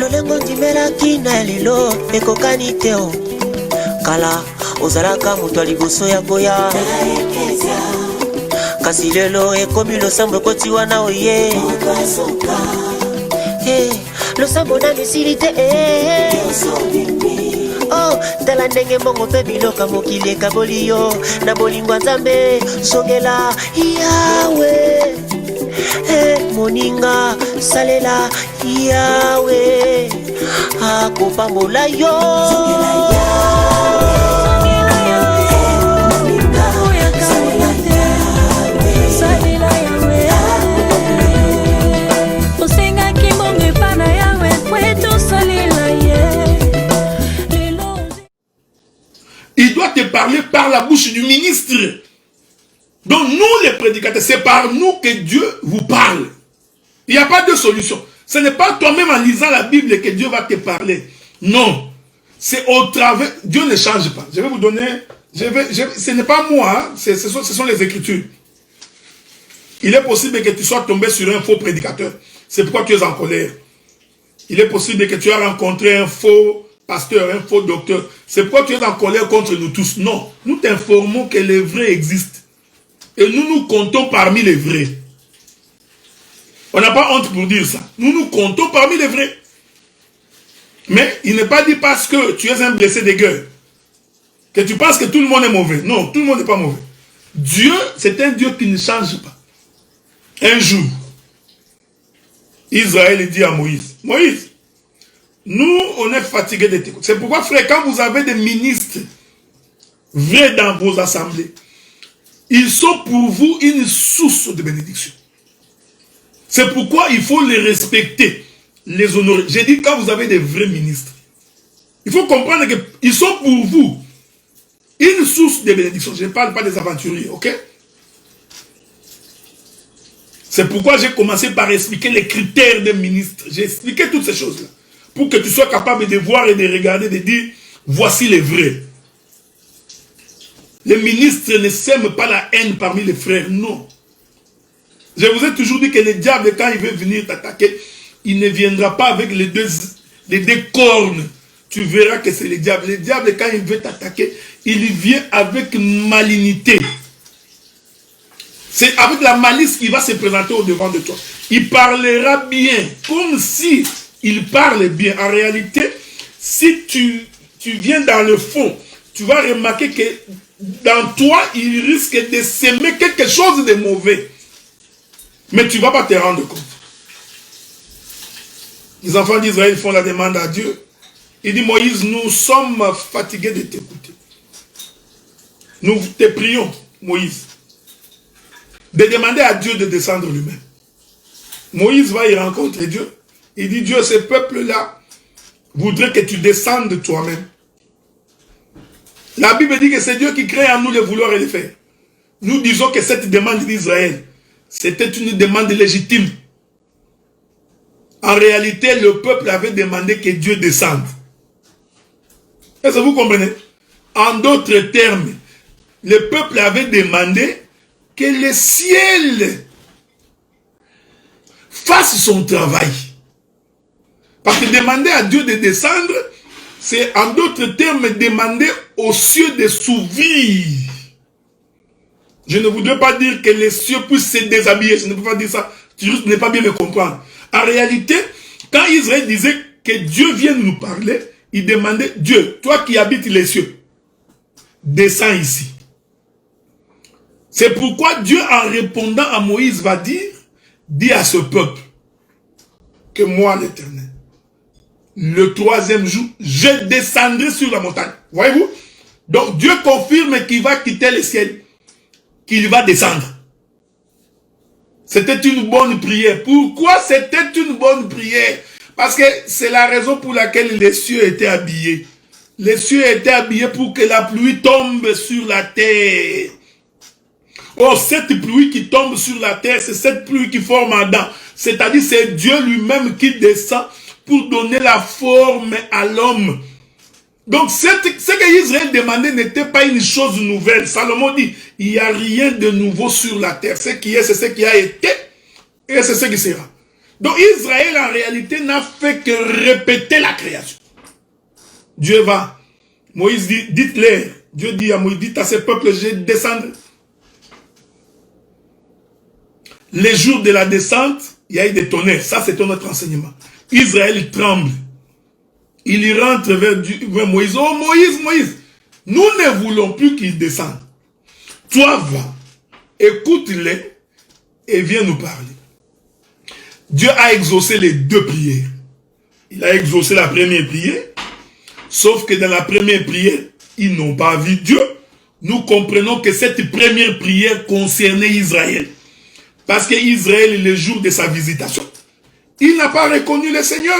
Lolengo ndimelaki na lelo ekokani teo. Kala ozalaka moto liboso ya boya. Kasi lelo ekomi losambo kotiwa na oye. Losambo na misilite oh, tala ndenge mbongo pe biloka mokili ekaboli yo. Na bolingwa Nzambe songela Yawe. Moninga salela Yawe. Akopambola yo. Songela il doit te parler par la bouche du ministre. Donc nous les prédicateurs, c'est par nous que Dieu vous parle. Il n'y a pas de solution. Ce n'est pas toi-même en lisant la Bible que Dieu va te parler. Non. C'est au travers. Dieu ne change pas. Je vais vous donner. Ce n'est pas moi. Hein, ce sont les Écritures. Il est possible que tu sois tombé sur un faux prédicateur. C'est pourquoi tu es en colère. Il est possible que tu aies rencontré un faux pasteur, un faux docteur. C'est pourquoi tu es en colère contre nous tous. Non. Nous t'informons que les vrais existent. Et nous nous comptons parmi les vrais. On n'a pas honte pour dire ça. Nous nous comptons parmi les vrais. Mais il n'est pas dit parce que tu es un blessé de guerre que tu penses que tout le monde est mauvais. Non, tout le monde n'est pas mauvais. Dieu, c'est un Dieu qui ne change pas. Un jour, Israël dit à Moïse, Moïse, nous, on est fatigués de t'écouter. C'est pourquoi, frère, quand vous avez des ministres vrais dans vos assemblées, ils sont pour vous une source de bénédiction. C'est pourquoi il faut les respecter, les honorer. J'ai dit quand vous avez des vrais ministres, il faut comprendre qu'ils sont pour vous une source de bénédiction. Je ne parle pas des aventuriers, ok? C'est pourquoi j'ai commencé par expliquer les critères des ministres. J'ai expliqué toutes ces choses-là. Pour que tu sois capable de voir et de regarder, de dire, voici les vrais. Les ministres ne sèment pas la haine parmi les frères, non. Je vous ai toujours dit que le diable, quand il veut venir t'attaquer, il ne viendra pas avec les deux cornes. Tu verras que c'est le diable. Le diable, quand il veut t'attaquer, il vient avec malignité. C'est avec la malice qu'il va se présenter au devant de toi. Il parlera bien, comme si il parle bien. En réalité, si tu viens dans le fond, tu vas remarquer que dans toi, il risque de s'aimer quelque chose de mauvais. Mais tu ne vas pas te rendre compte. Les enfants d'Israël font la demande à Dieu. Il dit, Moïse, nous sommes fatigués de t'écouter. Nous te prions, Moïse, de demander à Dieu de descendre lui-même. Moïse va y rencontrer Dieu. Il dit, Dieu, ce peuple-là voudrait que tu descendes toi-même. La Bible dit que c'est Dieu qui crée en nous le vouloir et le faire. Nous disons que cette demande d'Israël, c'était une demande légitime. En réalité, le peuple avait demandé que Dieu descende. Est-ce que vous comprenez? En d'autres termes, le peuple avait demandé que le ciel fasse son travail. Parce que demander à Dieu de descendre, c'est en d'autres termes demander aux cieux de s'ouvrir. Je ne voudrais pas dire que les cieux puissent se déshabiller. Je ne peux pas dire ça. Tu risques de ne pas bien me comprendre. En réalité, quand Israël disait que Dieu vienne nous parler, il demandait, Dieu, toi qui habites les cieux, descends ici. C'est pourquoi Dieu, en répondant à Moïse, va dire, dis à ce peuple, que moi, l'Éternel, le troisième jour, je descendrai sur la montagne. Voyez-vous? Donc Dieu confirme qu'il va quitter le ciel, qu'il va descendre. C'était une bonne prière. Pourquoi c'était une bonne prière? Parce que c'est la raison pour laquelle les cieux étaient habillés. Les cieux étaient habillés pour que la pluie tombe sur la terre. Or, cette pluie qui tombe sur la terre, c'est cette pluie qui forme Adam. C'est-à-dire, c'est Dieu lui-même qui descend pour donner la forme à l'homme. Donc, ce que Israël demandait n'était pas une chose nouvelle. Salomon dit, il n'y a rien de nouveau sur la terre. Ce qui est, c'est ce qui a été, et c'est ce qui sera. Donc Israël en réalité n'a fait que répéter la création. Dieu va, Moïse dit, dites-leur, Dieu dit à Moïse, dites à ce peuple, je descendrai. Les jours de la descente, il y a eu des tonnerres. Ça, c'est notre enseignement. Israël tremble. Il y rentre vers Moïse. Oh Moïse, Moïse, nous ne voulons plus qu'il descende. Toi, va, écoute-les et viens nous parler. Dieu a exaucé les deux prières. Il a exaucé la première prière, sauf que dans la première prière, ils n'ont pas vu Dieu. Nous comprenons que cette première prière concernait Israël. Parce que Israël, le jour de sa visitation, il n'a pas reconnu le Seigneur.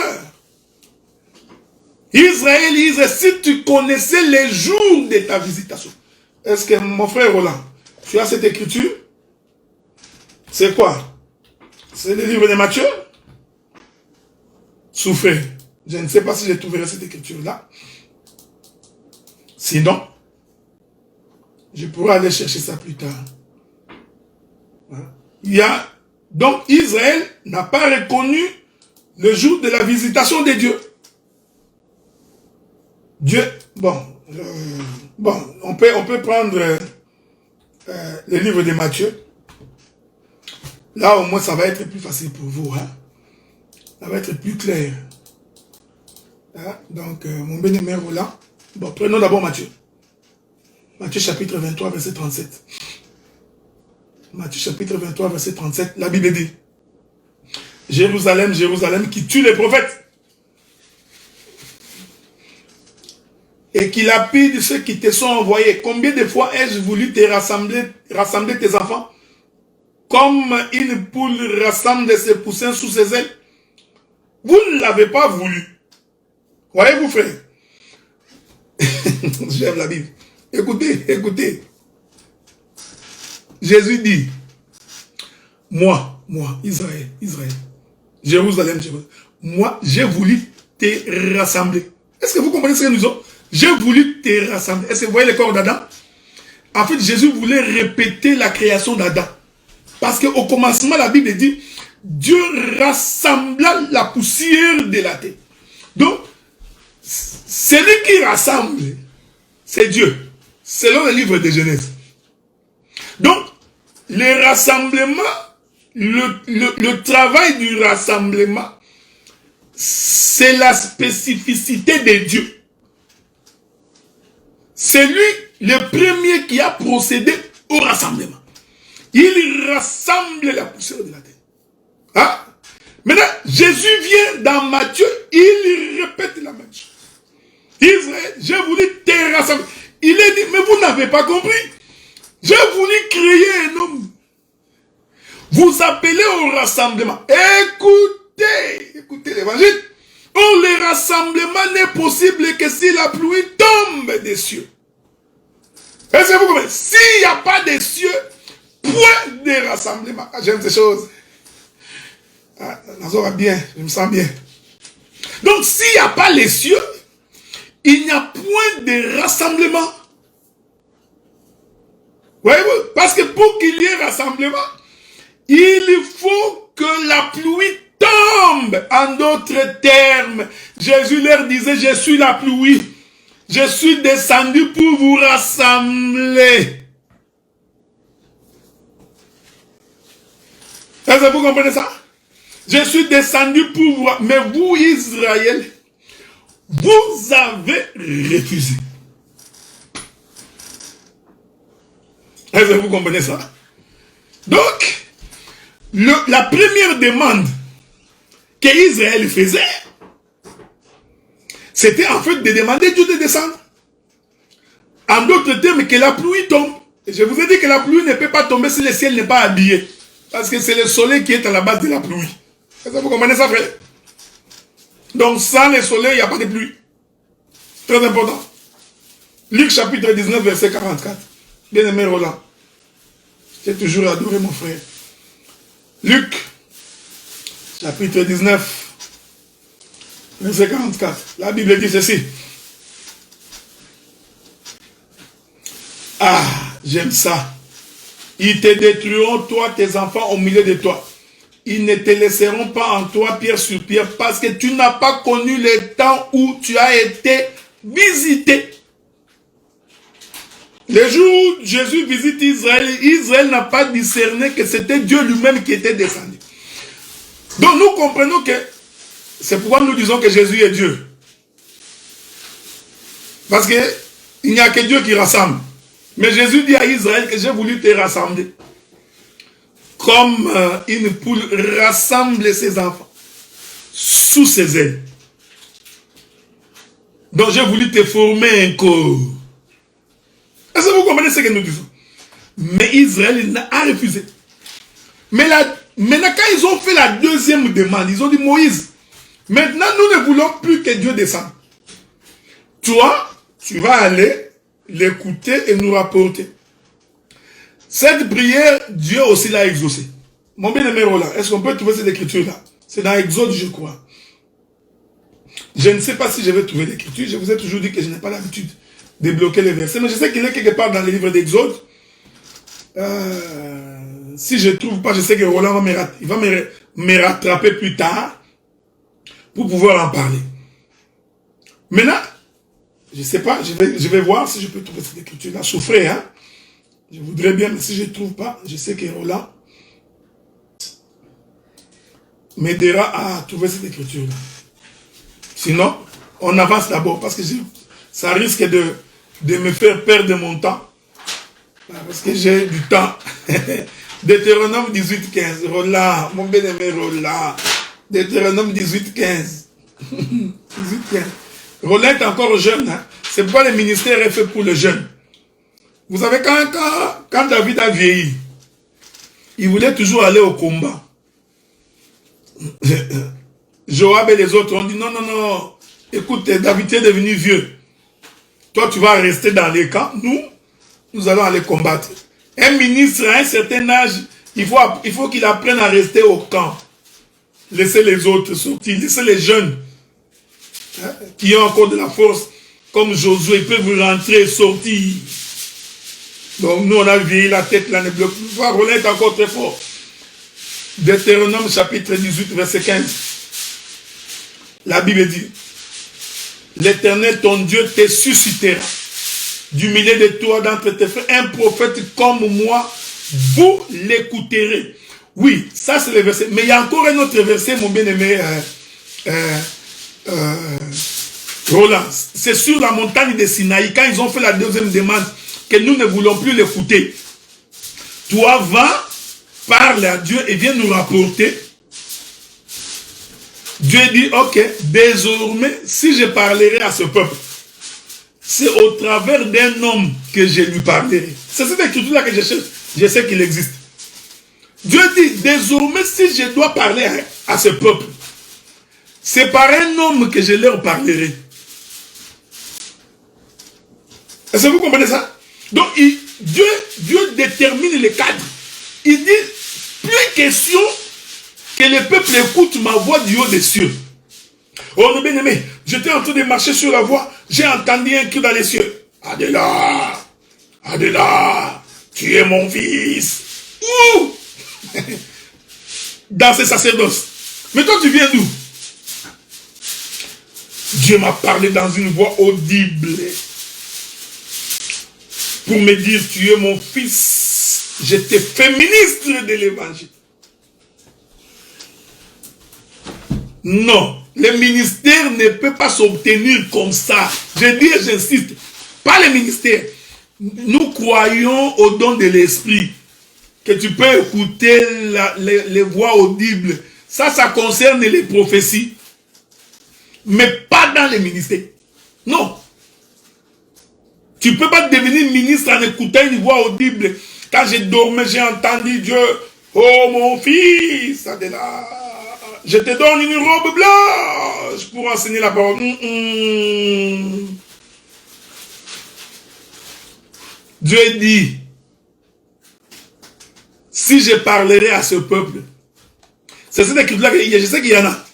Israël, si tu connaissais les jours de ta visitation. Est-ce que mon frère Roland, tu as cette écriture? C'est quoi? C'est le livre de Matthieu? Souffrez. Je ne sais pas si je trouverai cette écriture-là. Sinon, je pourrais aller chercher ça plus tard. Donc Israël n'a pas reconnu le jour de la visitation de Dieu. On peut prendre le livre de Matthieu. Là au moins ça va être plus facile pour vous. Hein? Ça va être plus clair. Hein? Donc mon bien-aimé Roland. Bon, prenons d'abord Matthieu. Matthieu chapitre 23 verset 37. Matthieu chapitre 23, verset 37, la Bible dit, Jérusalem, Jérusalem, qui tue les prophètes et qui lapide ceux qui te sont envoyés. Combien de fois ai-je voulu te rassembler tes enfants, comme une poule rassemble ses poussins sous ses ailes? Vous ne l'avez pas voulu. Voyez-vous, frère? J'aime la Bible. Écoutez, écoutez. Jésus dit, moi, Israël, Jérusalem, moi, j'ai voulu te rassembler. Est-ce que vous comprenez ce que nous disons? J'ai voulu te rassembler. Est-ce que vous voyez le corps d'Adam? En fait, Jésus voulait répéter la création d'Adam. Parce qu'au commencement, la Bible dit, Dieu rassembla la poussière de la terre. Donc, celui qui rassemble, c'est Dieu. Selon le livre de Genèse. Donc, le rassemblement, le travail du rassemblement, c'est la spécificité de Dieu. C'est lui le premier qui a procédé au rassemblement. Il rassemble la poussière de la terre. Hein? Maintenant, Jésus vient dans Matthieu, il répète la même chose. Israël, j'ai voulu te rassembler. Il est dit, mais vous n'avez pas compris. J'ai voulu créer un homme. Vous appelez au rassemblement. Écoutez l'évangile. Oh, le rassemblement n'est possible que si la pluie tombe des cieux. Est-ce que vous comprenez? S'il n'y a pas de cieux, point de rassemblement. Ah, j'aime ces choses. Ah, ça va bien, je me sens bien. Donc, s'il n'y a pas les cieux, il n'y a point de rassemblement. Voyez-vous? Parce que pour qu'il y ait rassemblement, il faut que la pluie tombe. En d'autres termes, Jésus leur disait, je suis la pluie. Je suis descendu pour vous rassembler. Est-ce que vous comprenez ça? Je suis descendu pour vous. Mais vous, Israël, vous avez refusé. Est-ce que vous comprenez ça? Donc, la première demande qu'Israël faisait, c'était en fait de demander Dieu de descendre. En d'autres termes, que la pluie tombe. Et je vous ai dit que la pluie ne peut pas tomber si le ciel n'est pas habillé. Parce que c'est le soleil qui est à la base de la pluie. Est-ce que vous comprenez ça, frère? Donc, sans le soleil, il n'y a pas de pluie. Très important. Luc chapitre 19, verset 44. Bien-aimé Roland, j'ai toujours adoré mon frère. Luc chapitre 19, verset 44. La Bible dit ceci. Ah, j'aime ça. Ils te détruiront, toi, tes enfants, au milieu de toi. ils ne te laisseront pas en toi pierre sur pierre parce que tu n'as pas connu le temps où tu as été visité. Le jour où Jésus visite Israël, Israël n'a pas discerné que c'était Dieu lui-même qui était descendu. Donc nous comprenons que c'est pourquoi nous disons que Jésus est Dieu. Parce qu'il n'y a que Dieu qui rassemble. Mais Jésus dit à Israël que j'ai voulu te rassembler. Comme une poule rassemble ses enfants sous ses ailes. Donc j'ai voulu te former un corps. Est-ce que vous comprenez ce que nous disons? Mais Israël a refusé. Mais maintenant, quand ils ont fait la deuxième demande, ils ont dit, Moïse, maintenant nous ne voulons plus que Dieu descende. Toi, tu vas aller l'écouter et nous rapporter. Cette prière, Dieu aussi l'a exaucée. Mon bien-aimé Roland, est-ce qu'on peut trouver cette écriture-là? C'est dans Exode, je crois. Je ne sais pas si je vais trouver l'écriture. Je vous ai toujours dit que je n'ai pas l'habitude de bloquer les versets. Mais je sais qu'il est quelque part dans le livre d'Exode. Si je ne trouve pas, je sais que Roland va me rattraper plus tard pour pouvoir en parler. Maintenant, je ne sais pas, je vais voir si je peux trouver cette écriture-là. Souffrez, hein? Je voudrais bien, mais si je ne trouve pas, je sais que Roland m'aidera à trouver cette écriture-là. Sinon, on avance d'abord, parce que ça risque de me faire perdre mon temps. Parce que j'ai du temps. Deutéronome 18, 15. Roland, mon bien-aimé Roland. Deutéronome 18, 15. 18, 15. Roland est encore jeune. Hein? C'est pourquoi le ministère est fait pour les jeunes. Vous savez, quand David a vieilli, il voulait toujours aller au combat. Joab et les autres ont dit, non, non, non, écoute, David est devenu vieux. Toi, tu vas rester dans les camps. Nous allons aller combattre. Un ministre à un certain âge, il faut qu'il apprenne à rester au camp. Laissez les autres sortir. Laissez les jeunes qui ont encore de la force, comme Josué, ils peuvent rentrer et sortir. Donc nous, on a vieilli la tête, là, ne bloque plus. Roland est encore très fort. Deutéronome chapitre 18, verset 15. La Bible dit, l'Éternel, ton Dieu, te suscitera du milieu de toi, d'entre tes frères, un prophète comme moi, vous l'écouterez. Oui, ça c'est le verset. Mais il y a encore un autre verset, mon bien-aimé Roland. C'est sur la montagne de Sinaï, quand ils ont fait la deuxième demande, que nous ne voulons plus l'écouter. Toi, va, parle à Dieu et viens nous rapporter. Dieu dit, ok, désormais, si je parlerai à ce peuple, c'est au travers d'un homme que je lui parlerai. C'est cette écriture-là que je cherche. Je sais qu'il existe. Dieu dit, désormais, si je dois parler à ce peuple, c'est par un homme que je leur parlerai. Est-ce que vous comprenez ça? Donc, Dieu détermine le cadre. Il dit, plus question que le peuple écoute ma voix du haut des cieux. Oh, mon bien-aimé, j'étais en train de marcher sur la voie, j'ai entendu un cri dans les cieux. Adela, Adela, tu es mon fils. Ouh! Dans ce sacerdoce. Mais toi, tu viens d'où? Dieu m'a parlé dans une voix audible pour me dire, tu es mon fils, je t'ai fait ministre de l'évangile. Non, le ministère ne peut pas s'obtenir comme ça. Je dis et j'insiste, pas le ministère. Nous croyons au don de l'esprit, que tu peux écouter les voix audibles. Ça concerne les prophéties, mais pas dans les ministères. Non. Tu ne peux pas devenir ministre en écoutant une voix audible. Quand je dormais, j'ai entendu Dieu. Oh mon fils, Adela, je te donne une robe blanche pour enseigner la parole. Dieu dit, si je parlerai à ce peuple, c'est cette écriture-là, je sais qu'il y en a.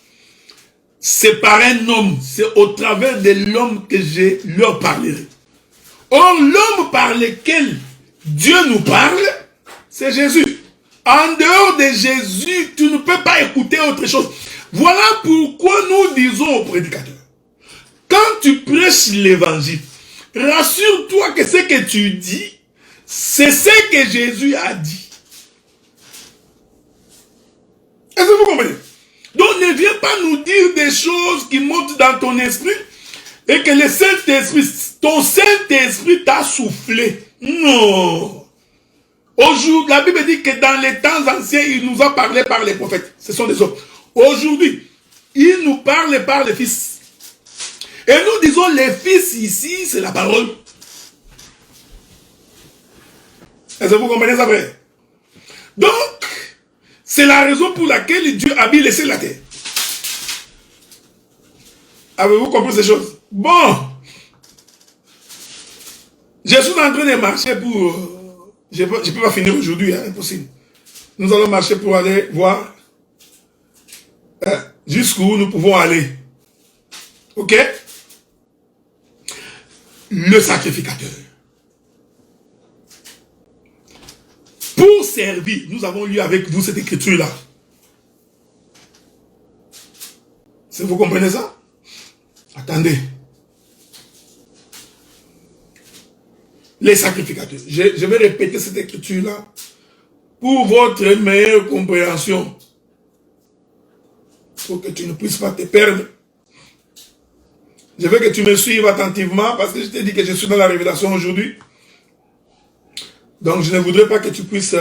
C'est par un homme, c'est au travers de l'homme que je leur parlerai. Or, l'homme par lequel Dieu nous parle, c'est Jésus. En dehors de Jésus, tu ne peux pas écouter autre chose. Voilà pourquoi nous disons aux prédicateurs, quand tu prêches l'évangile, rassure-toi que ce que tu dis, c'est ce que Jésus a dit. Est-ce que vous comprenez? Donc ne viens pas nous dire des choses qui montent dans ton esprit et que le Saint-Esprit, ton Saint-Esprit t'a soufflé. Non. Aujourd'hui, la Bible dit que dans les temps anciens, il nous a parlé par les prophètes. Ce sont des hommes. Aujourd'hui, il nous parle par les fils. Et nous disons les fils ici, c'est la parole. Est-ce que vous comprenez ça, frère? Donc, c'est la raison pour laquelle Dieu a laissé la terre. Avez-vous compris ces choses? Bon. Je suis en train de marcher pour... Je ne peux pas finir aujourd'hui, hein, impossible. Nous allons marcher pour aller voir jusqu'où nous pouvons aller. Ok? Le sacrificateur. Pour servir, nous avons lu avec vous cette écriture-là. Vous comprenez ça? Attendez. Les sacrificateurs. Je vais répéter cette écriture-là pour votre meilleure compréhension. Pour que tu ne puisses pas te perdre. Je veux que tu me suives attentivement parce que je t'ai dit que je suis dans la révélation aujourd'hui. Donc je ne voudrais pas que tu puisses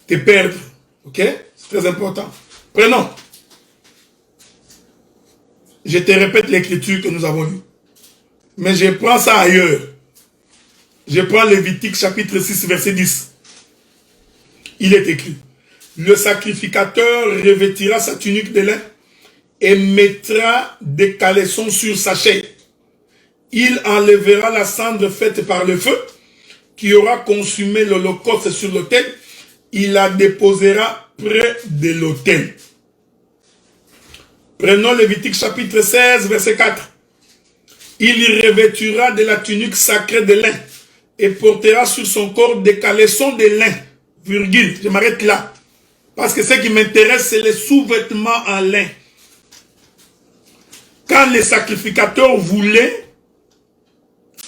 te perdre. Ok? C'est très important. Prenons. Je te répète l'écriture que nous avons lue. Mais je prends ça ailleurs. Je prends Lévitique chapitre 6 verset 10. Il est écrit. Le sacrificateur revêtira sa tunique de lin et mettra des caleçons sur sa chair. Il enlèvera la cendre faite par le feu qui aura consumé l'holocauste sur l'autel. Il la déposera près de l'autel. Prenons Lévitique chapitre 16 verset 4. Il revêtira de la tunique sacrée de lin et portera sur son corps des caleçons de lin. Virgule, je m'arrête là. Parce que ce qui m'intéresse, c'est les sous-vêtements en lin. Quand les sacrificateurs voulaient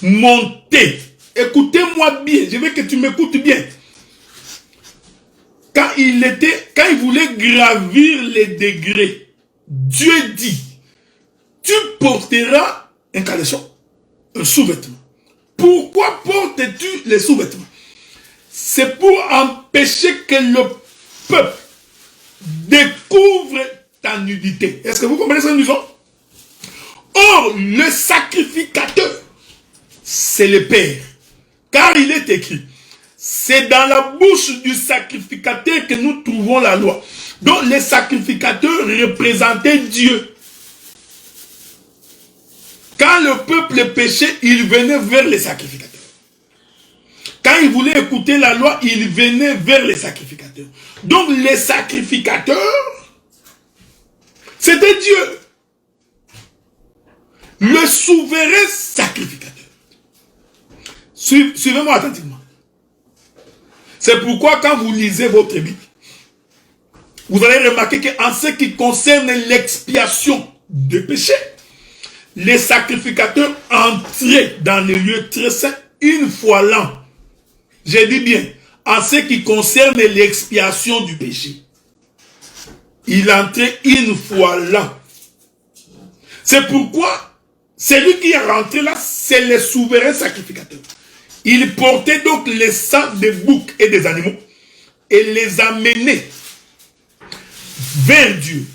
monter, écoutez-moi bien, je veux que tu m'écoutes bien. Quand il voulait gravir les degrés, Dieu dit, tu porteras un caleçon, un sous-vêtement. Pourquoi portes-tu les sous-vêtements? C'est pour empêcher que le peuple découvre ta nudité. Est-ce que vous comprenez ce que nous disons? Or, le sacrificateur, c'est le Père. Car il est écrit, c'est dans la bouche du sacrificateur que nous trouvons la loi. Donc, les sacrificateurs représentaient Dieu. Quand le peuple péchait, il venait vers les sacrificateurs. Quand il voulait écouter la loi, il venait vers les sacrificateurs. Donc, les sacrificateurs, c'était Dieu. Le souverain sacrificateur. Suivez-moi attentivement. C'est pourquoi quand vous lisez votre Bible, vous allez remarquer qu'en ce qui concerne l'expiation des péchés, les sacrificateurs entraient dans les lieux très saints une fois l'an. J'ai dit bien, en ce qui concerne l'expiation du péché, il entrait une fois l'an. C'est pourquoi celui qui est rentré là, c'est le souverain sacrificateur. Il portait donc les sangs des boucs et des animaux et les amenait vers Dieu.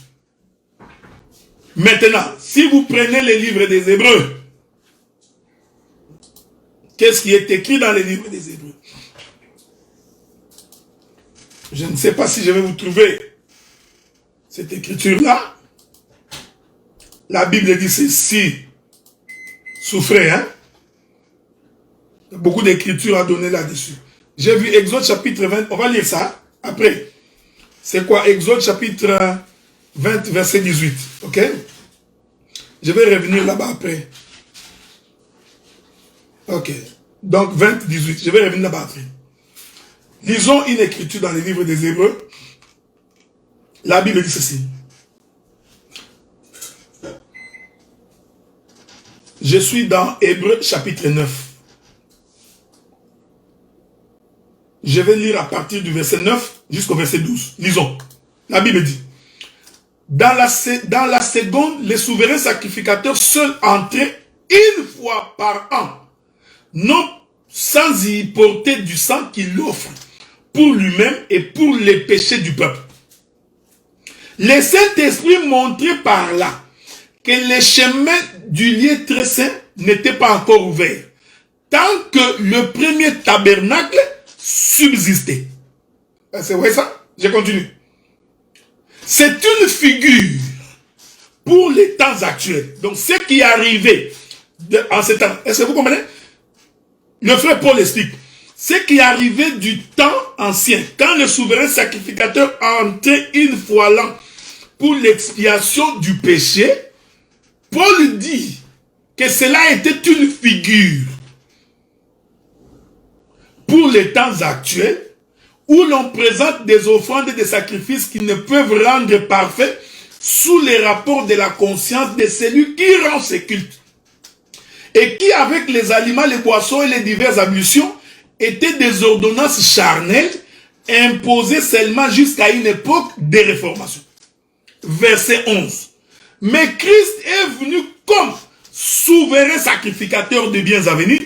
Maintenant, si vous prenez les livres des Hébreux, qu'est-ce qui est écrit dans les livres des Hébreux? Je ne sais pas si je vais vous trouver cette écriture-là. La Bible dit ceci. Souffrez, hein? Il y a beaucoup d'écritures à donner là-dessus. J'ai vu Exode chapitre 20. On va lire ça après. C'est quoi? Exode chapitre 20, verset 18. Ok? Je vais revenir là-bas après. Ok. Donc 20, 18. Je vais revenir là-bas après. Lisons une écriture dans les livres des Hébreux. La Bible dit ceci. Je suis dans Hébreux chapitre 9. Je vais lire à partir du verset 9 jusqu'au verset 12. Lisons. La Bible dit. Dans la seconde, les souverains sacrificateurs seuls entraient une fois par an, non sans y porter du sang qu'il offre pour lui-même et pour les péchés du peuple. Le Saint-Esprit montrait par là que les chemins du lieu très saint n'étaient pas encore ouverts, tant que le premier tabernacle subsistait. C'est vrai ça? Je continue. C'est une figure pour les temps actuels. Donc ce qui est arrivé en ces temps, est-ce que vous comprenez? Le frère Paul explique. Ce qui est arrivé du temps ancien, quand le souverain sacrificateur entrait une fois l'an pour l'expiation du péché, Paul dit que cela était une figure pour les temps actuels où l'on présente des offrandes et des sacrifices qui ne peuvent rendre parfaits sous les rapports de la conscience de celui qui rend ses cultes et qui, avec les aliments, les boissons et les diverses ablutions, étaient des ordonnances charnelles imposées seulement jusqu'à une époque de réformation. Verset 11. Mais Christ est venu comme souverain sacrificateur des biens à venir.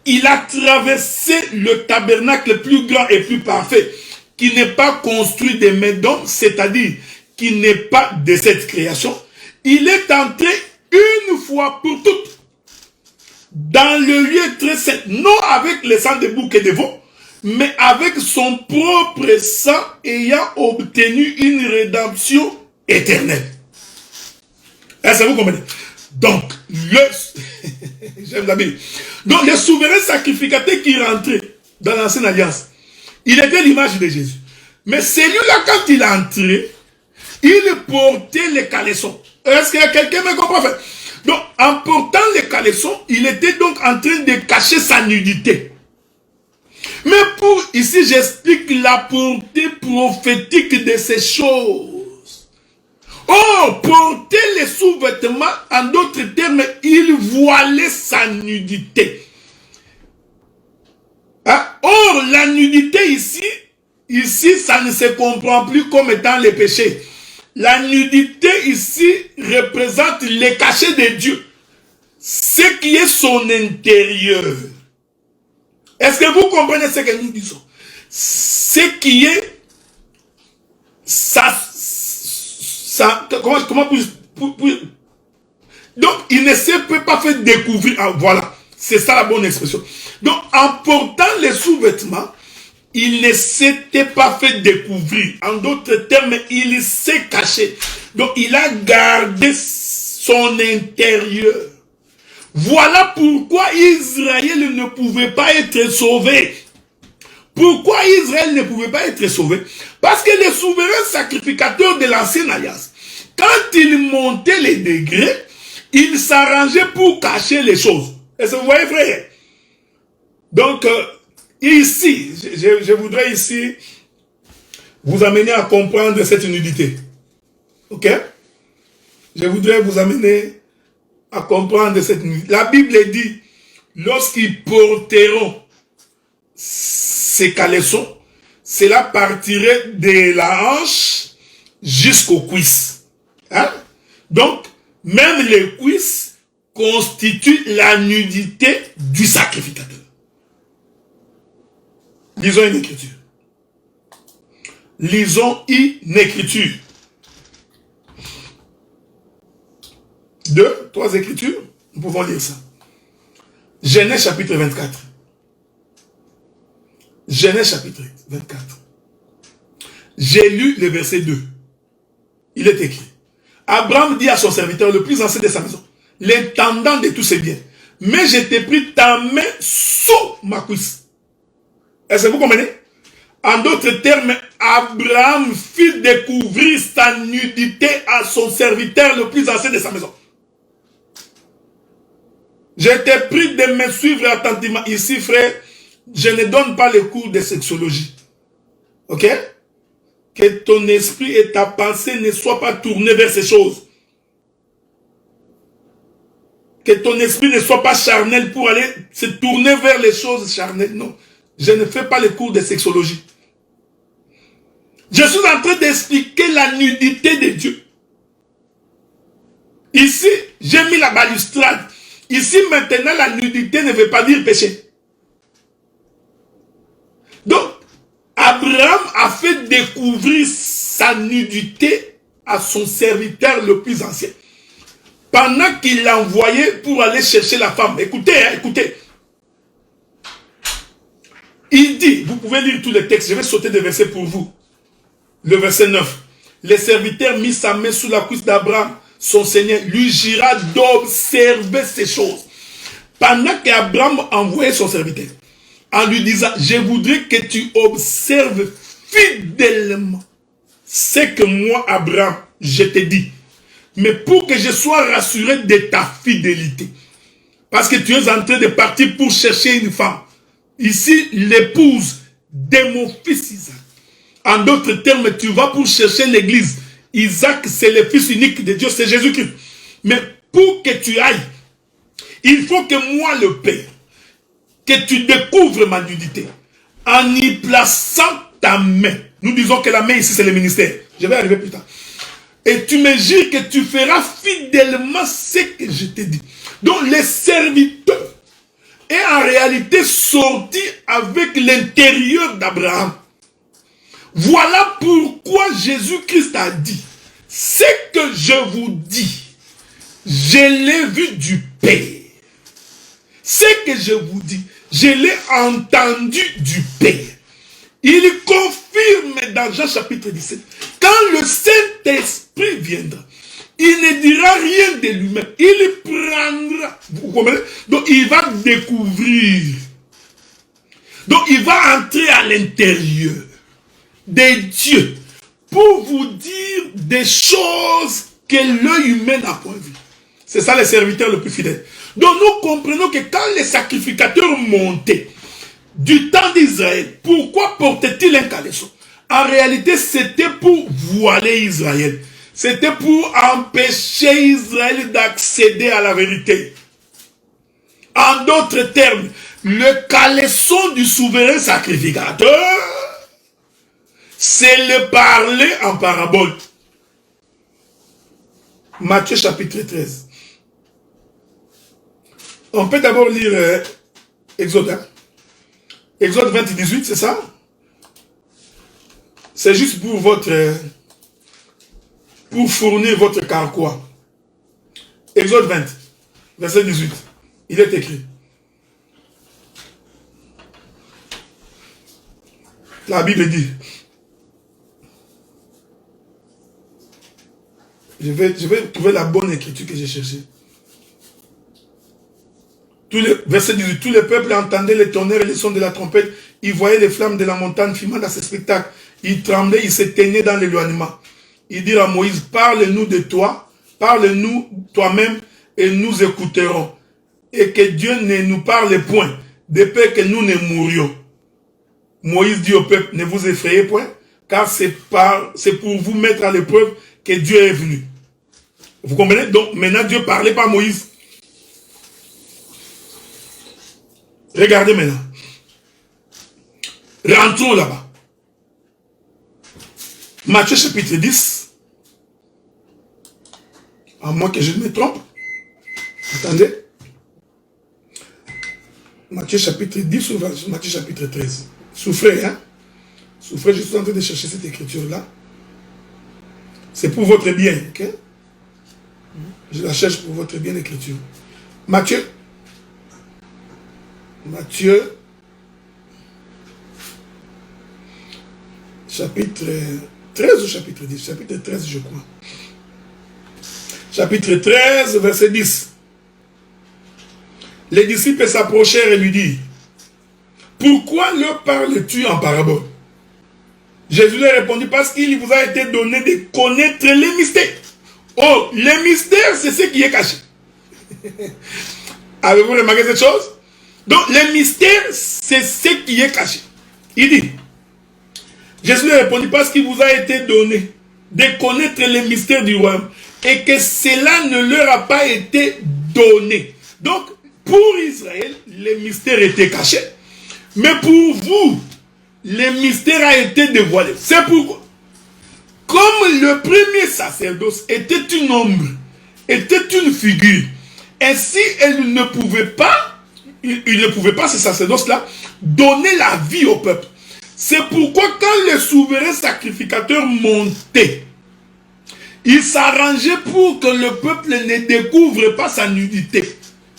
Il a traversé le tabernacle plus grand et plus parfait, qui n'est pas construit des mains d'hommes, c'est-à-dire qui n'est pas de cette création. Il est entré une fois pour toutes dans le lieu très saint, non avec le sang de bouc et de veau, mais avec son propre sang ayant obtenu une rédemption éternelle. Est-ce que vous comprenez? Donc, j'aime la Bible. Donc, le souverain sacrificateur qui rentrait dans l'ancienne alliance, il était l'image de Jésus. Mais celui-là, quand il entrait, il portait les caleçons. Est-ce que quelqu'un me comprend? Donc, en portant les caleçons, il était donc en train de cacher sa nudité. Mais pour, ici, j'explique la portée prophétique de ces choses. Oh, porter les sous-vêtements, en d'autres termes, il voilait sa nudité. Hein? Or, la nudité ici, ça ne se comprend plus comme étant le péché. La nudité ici représente le cachet de Dieu. Ce qui est son intérieur. Est-ce que vous comprenez ce que nous disons? Ce qui est comment donc il ne se peut pas faire découvrir. Ah, voilà, c'est ça la bonne expression. Donc en portant les sous-vêtements, il ne s'était pas fait découvrir. En d'autres termes, il s'est caché. Donc il a gardé son intérieur. Voilà pourquoi Israël ne pouvait pas être sauvé. Pourquoi Israël ne pouvait pas être sauvé? Parce que les souverains sacrificateurs de l'ancienne alliance, quand ils montaient les degrés, ils s'arrangeaient pour cacher les choses. Est-ce que vous voyez, frère? Donc, ici, je voudrais ici vous amener à comprendre cette nudité. Ok? Je voudrais vous amener à comprendre cette nudité. La Bible dit, lorsqu'ils porteront ces caleçons, cela partirait de la hanche jusqu'aux cuisses. Hein? Donc, même les cuisses constituent la nudité du sacrificateur. Lisons une écriture. Lisons une écriture. 2, 3 écritures, nous pouvons lire ça. Genèse chapitre 24. Genèse chapitre 24. J'ai lu le verset 2. Il est écrit. Abraham dit à son serviteur, le plus ancien de sa maison, l'intendant de tous ses biens, mais je t'ai pris ta main sous ma cuisse. Est-ce que vous comprenez? En d'autres termes, Abraham fit découvrir sa nudité à son serviteur le plus ancien de sa maison. Je t'ai pris de me suivre attentivement. Ici, frère, je ne donne pas les cours de sexologie. Ok? Que ton esprit et ta pensée ne soient pas tournés vers ces choses. Que ton esprit ne soit pas charnel pour aller se tourner vers les choses charnelles. Non. Je ne fais pas les cours de sexologie. Je suis en train d'expliquer la nudité de Dieu. Ici, j'ai mis la balustrade. Ici, maintenant, la nudité ne veut pas dire péché. Donc, Abraham a fait découvrir sa nudité à son serviteur le plus ancien. Pendant qu'il l'envoyait pour aller chercher la femme. Écoutez, hein, écoutez. Il dit, vous pouvez lire tous les textes, je vais sauter des versets pour vous. Le verset 9. Le serviteur mit sa main sous la cuisse d'Abraham, son Seigneur, lui jura d'observer ces choses. Pendant qu'Abraham envoyait son serviteur, en lui disant, je voudrais que tu observes fidèlement ce que moi, Abraham, je te dis. Mais pour que je sois rassuré de ta fidélité. Parce que tu es en train de partir pour chercher une femme. Ici, l'épouse de mon fils Isaac. En d'autres termes, tu vas pour chercher l'église. Isaac, c'est le fils unique de Dieu, c'est Jésus-Christ. Mais pour que tu ailles, il faut que moi, le Père, que tu découvres ma nudité en y plaçant ta main. Nous disons que la main ici, c'est le ministère. Je vais arriver plus tard. Et tu me jures que tu feras fidèlement ce que je t'ai dit. Donc, les serviteurs est en réalité sorti avec l'intérieur d'Abraham. Voilà pourquoi Jésus-Christ a dit, ce que je vous dis, je l'ai vu du Père. Ce que je vous dis, je l'ai entendu du Père. Il confirme dans Jean chapitre 17, quand le Saint-Esprit viendra, il ne dira rien de lui-même. Il prendra, vous comprenez? Donc il va découvrir. Donc il va entrer à l'intérieur de Dieu pour vous dire des choses que l'œil humain n'a point vues. C'est ça les serviteurs le plus fidèles. Donc nous comprenons que quand les sacrificateurs montaient du temps d'Israël, pourquoi portaient-ils un caleçon? En réalité, c'était pour voiler Israël. C'était pour empêcher Israël d'accéder à la vérité. En d'autres termes, le caleçon du souverain sacrificateur, c'est le parler en parabole. Matthieu chapitre 13. On peut d'abord lire Exode. Hein? Exode 20 et 18, c'est ça? C'est juste pour votre... pour fournir votre carquois. Exode 20, verset 18. Il est écrit. La Bible dit. Je vais trouver la bonne écriture que j'ai cherchée. Verset 18. Tous les peuples entendaient les tonnerres et les sons de la trompette. Ils voyaient les flammes de la montagne filmant dans ce spectacle. Ils tremblaient, ils se tenaient dans l'éloignement. Ils dirent à Moïse, parle-nous de toi, parle-nous toi-même et nous écouterons. Et que Dieu ne nous parle point, de peur que nous ne mourions. Moïse dit au peuple, ne vous effrayez point, car c'est pour vous mettre à l'épreuve que Dieu est venu. Vous comprenez? Donc maintenant Dieu parlait par Moïse. Regardez maintenant. Rentrons là-bas. Matthieu chapitre 10. À moins que je ne me trompe. Attendez. Matthieu chapitre 10 ou Matthieu chapitre 13. Souffrez, hein. Souffrez, je suis en train de chercher cette écriture-là. C'est pour votre bien, ok? Je la cherche pour votre bien, l'écriture. Matthieu. Matthieu. Chapitre 13 ou chapitre 10? Chapitre 13, je crois. Chapitre 13, verset 10. Les disciples s'approchèrent et lui dirent, pourquoi leur parles-tu en parabole? Jésus leur répondit, parce qu'il vous a été donné de connaître les mystères. Oh, les mystères, c'est ce qui est caché. Avez-vous remarqué cette chose? Donc, les mystères, c'est ce qui est caché. Il dit, Jésus lui répondit, parce qu'il vous a été donné de connaître les mystères du royaume et que cela ne leur a pas été donné. Donc, pour Israël, les mystères étaient cachés. Mais pour vous, les mystères a été dévoilé. C'est pourquoi, comme le premier sacerdoce était une ombre, était une figure, ainsi il ne pouvait pas, ce sacerdoce-là, donner la vie au peuple. C'est pourquoi quand le souverain sacrificateur montait, il s'arrangeait pour que le peuple ne découvre pas sa nudité.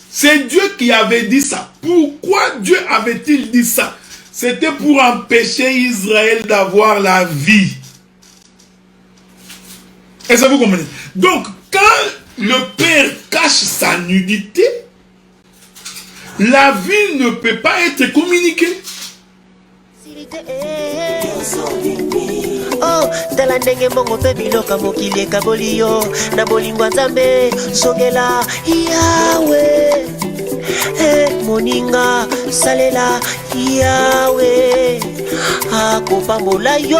C'est Dieu qui avait dit ça. Pourquoi Dieu avait-il dit ça? C'était pour empêcher Israël d'avoir la vie. Est-ce que vous comprenez? Donc, quand le Père cache sa nudité, la vie ne peut pas être communiquée. Oh, tala ndenge mongo pe biloka mokili ekaboli yo na bolingwa Nzambe songela Yahweh. Moninga salela Yahweh akopambola yo.